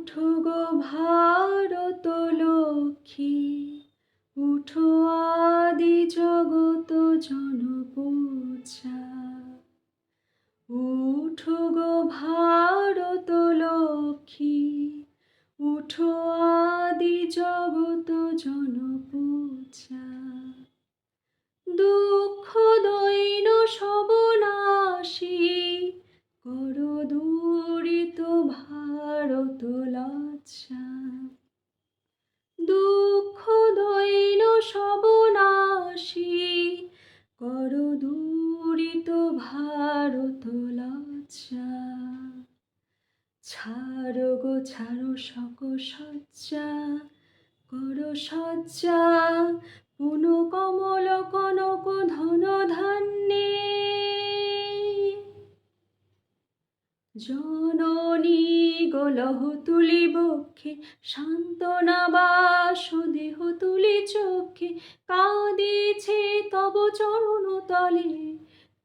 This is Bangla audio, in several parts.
উঠো গো ভারত লক্ষ্মী, উঠো আদি জগত জনপূজা। উঠো গো ভারত লক্ষ্মী, উঠো আদি জগত জনপূজা। দুঃখ দৈন সব নাশী, করো দূরিত ভারত লজ্জা। দুঃখ দৈন সব নাশী, করো দূরিত ভারত লজ্জা। ছাড়ো গো ছাড়ো শোক সজ্জা, করো সজ্জা পুন কমল কনক ধন ধান্যে। জননী গোলহ তুলি বক্ষে, সান্ত্বনা বাসুদেহ তুলি চক্ষে, কাঁদিছে তব চরণ তলে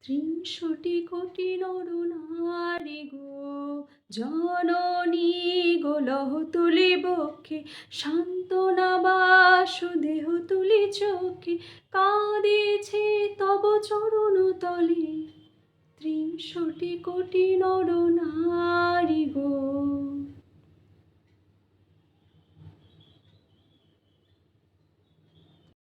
৩০০ কোটি নর নারী গো। জননী গোলহ তুলি বক্ষে, সান্ত্বনা বাসুদেহ তুলি চক্ষে, কাঁদিছে তব চরণ তলে ৬৩ কোটি নর নারী গো।